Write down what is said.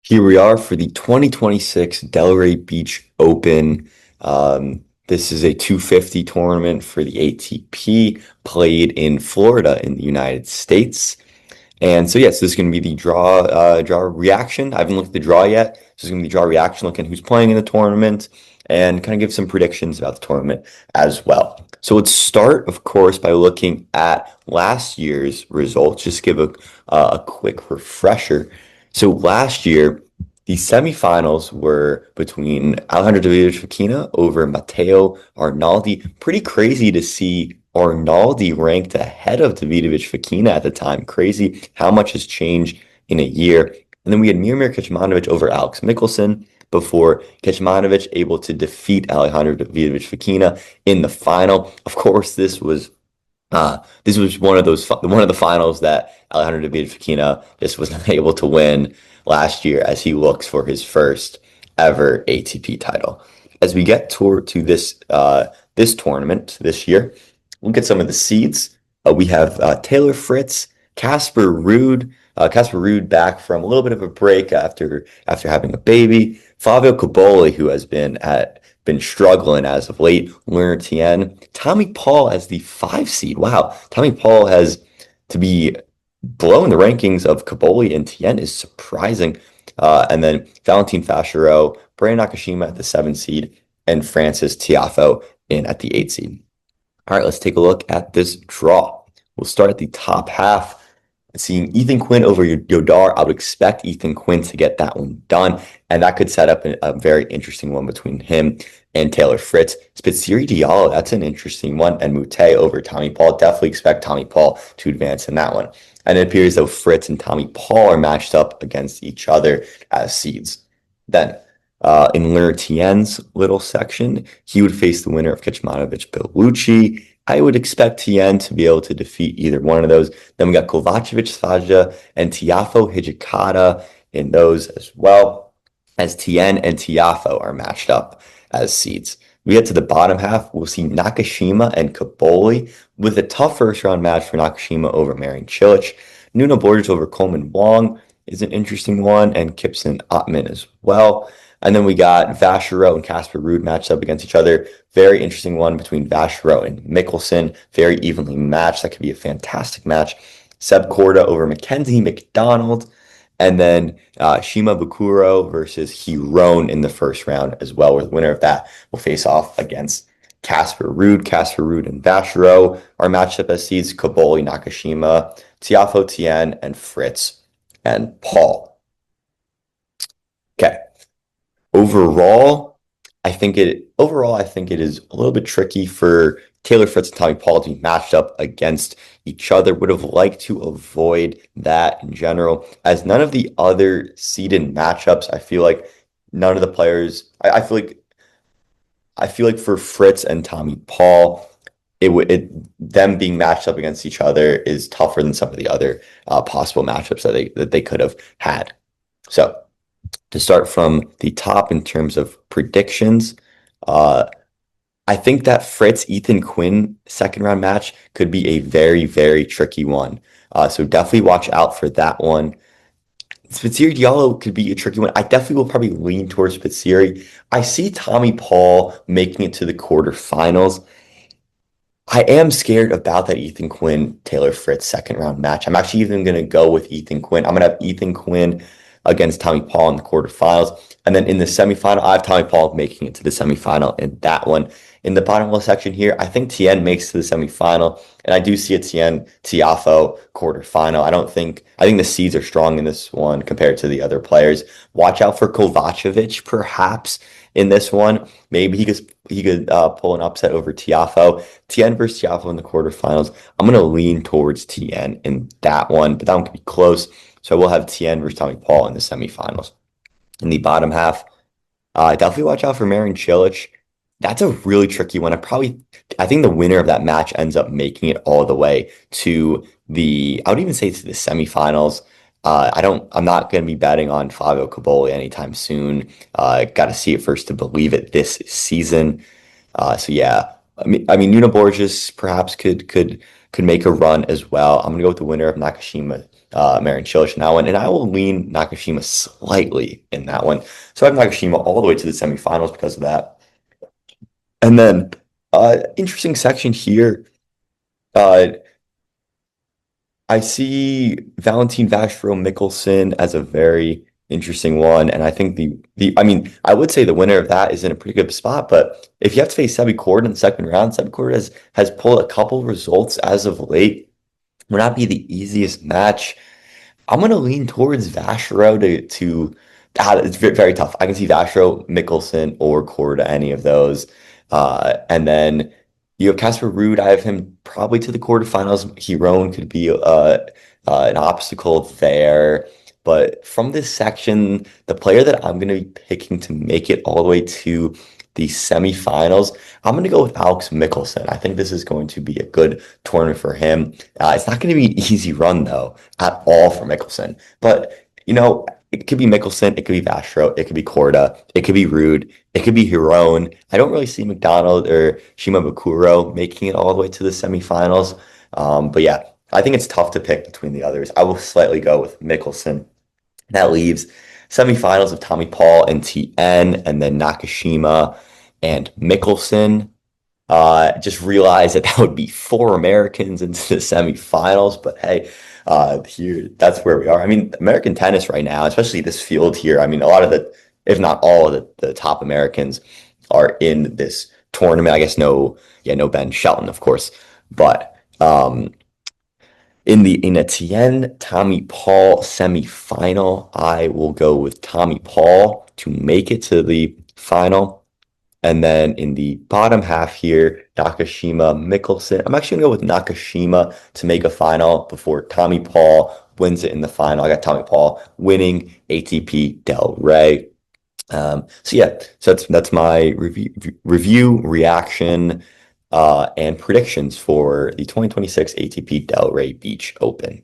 Here we are for the 2026 Delray Beach Open. This is a 250 tournament for the ATP played in Florida in the United States. And so, yes, this is going to be the draw reaction. I haven't looked at the draw yet. This is going to be the draw reaction, looking who's playing in the tournament and kind of give some predictions about the tournament as well. So let's start, of course, by looking at last year's results. Just give a quick refresher. So last year, the semifinals were between Alejandro Davidovich Fokina over Matteo Arnaldi. Pretty crazy to see Arnaldi ranked ahead of Davidovich Fokina at the time. Crazy how much has changed in a year. And then we had Miomir Kecmanovic over Alex Michelsen before Kecmanovic able to defeat Alejandro Davidovich Fokina in the final. Of course, this was one of the finals that Alejandro Davidovich Fokina just was not able to win last year as he looks for his first ever ATP title. As we get to this tournament this year, look at some of the seeds. We have Taylor Fritz, Casper Ruud. Casper Ruud back from a little bit of a break after having a baby. Fabio Caboli, who has been struggling as of late. Lerner Tien. Tommy Paul as the 5 seed. Wow, Tommy Paul has to be below in the rankings of Caboli and Tien is surprising. And then Valentin Fashero, Brandon Nakashima at the 7 seed, and Francis Tiafoe in at the 8 seed. All right, let's take a look at this draw. We'll start at the top half. Seeing Ethan Quinn over Yodar, I would expect Ethan Quinn to get that one done, and that could set up a very interesting one between him and Taylor Fritz. Spiteri Diallo, that's an interesting one, and Mute over Tommy Paul. Definitely expect Tommy Paul to advance in that one. And it appears though Fritz and Tommy Paul are matched up against each other as seeds. Then, in Lerner Tien's little section, he would face the winner of Kecmanovic Bellucci. I would expect Tien to be able to defeat either one of those. Then we got Kovacevic Svaja and Tiafoe Hijikata in those as well, as Tien and Tiafoe are matched up as seeds. We get to the bottom half, we'll see Nakashima and Caboli with a tough first round match for Nakashima over Marin Cilic. Nuno Borges over Coleman Wong is an interesting one, and Kipson Ottman as well. And then we got Vachereau and Casper Ruud matched up against each other. Very interesting one between Vachereau and Michelsen. Very evenly matched. That could be a fantastic match. Seb Korda over Mackenzie McDonald. And then Shima Bukuro versus Hiron in the first round as well, where the winner of that will face off against Casper Ruud. Casper Ruud and Vachereau are matched up as seeds. Caboli, Nakashima, Tiafoe Tien, and Fritz and Paul. Okay. Overall, I think it is a little bit tricky for Taylor Fritz and Tommy Paul to be matched up against each other. Would have liked to avoid that in general, as none of the other seeded matchups, I feel like none of the players, I feel like for Fritz and Tommy Paul, them being matched up against each other is tougher than some of the other possible matchups that they could have had. So, to start from the top in terms of predictions, I think that Fritz Ethan Quinn second round match could be a very, very tricky one. So definitely watch out for that one. Spiteri Diallo could be a tricky one. I definitely will probably lean towards Spiteri. I see Tommy Paul making it to the quarterfinals. I am scared about that Ethan Quinn Taylor Fritz second round match. I'm actually even going to go with Ethan Quinn. I'm going to have Ethan Quinn against Tommy Paul in the quarterfinals. And then in the semifinal, I have Tommy Paul making it to the semifinal in that one. In the bottom left section here, I think Tien makes to the semifinal, and I do see a Tien Tiafoe quarterfinal. I think the seeds are strong in this one compared to the other players. Watch out for Kovacevic, perhaps in this one. Maybe he could pull an upset over Tiafoe. Tien versus Tiafoe in the quarterfinals. I'm going to lean towards Tien in that one, but that one could be close. So we'll have Tien versus Tommy Paul in the semifinals. In the bottom half, definitely watch out for Marin Cilic. That's a really tricky one. I think the winner of that match ends up making it all the way to I would even say to the semifinals. I'm not going to be betting on Fabio Caboli anytime soon. Got to see it first to believe it this season. So yeah, I mean, Nuno Borges perhaps could make a run as well. I'm going to go with the winner of Nakashima Marin Cilic in that one, and I will lean Nakashima slightly in that one. So I have Nakashima all the way to the semifinals because of that. And then, interesting section here. Uh, I see Valentin Vastro Mikkelsen as a very interesting one, and I think I mean, I would say the winner of that is in a pretty good spot. But if you have to face Sebi Cord in the second round, Sebi Cord has pulled a couple results as of late. Would not be the easiest match. I'm gonna lean towards Vassaro it's very tough. I can see Vassaro, Mickelson, or Korda, any of those. And then you have Casper Ruud. I have him probably to the quarterfinals. Hiron could be an obstacle there. But from this section, the player that I'm gonna be picking to make it all the way to the semifinals, I'm gonna go with Alex Mickelson. I think this is going to be a good tournament for him. It's not going to be an easy run though at all for Mickelson. But it could be Mickelson, it could be Vastro, it could be Korda, it could be Rude, it could be Hiron. I don't really see McDonald or Shimabukuro making it all the way to the semifinals. But yeah, I think it's tough to pick between the others. I will slightly go with Mickelson. That leaves semifinals of Tommy Paul and TN, and then Nakashima and Mickelson. Just realized that would be four Americans into the semifinals, but hey, here that's where we are. I mean, American tennis right now, especially this field here. I mean, a lot of if not all of the top Americans are in this tournament. I guess no Ben Shelton, of course, but in a Tien Tommy Paul semifinal, I will go with Tommy Paul to make it to the final. And then in the bottom half here, Nakashima, Mickelson. I'm actually going to go with Nakashima to make a final before Tommy Paul wins it in the final. I got Tommy Paul winning ATP Delray. So yeah, so that's my review, reaction, and predictions for the 2026 ATP Delray Beach Open.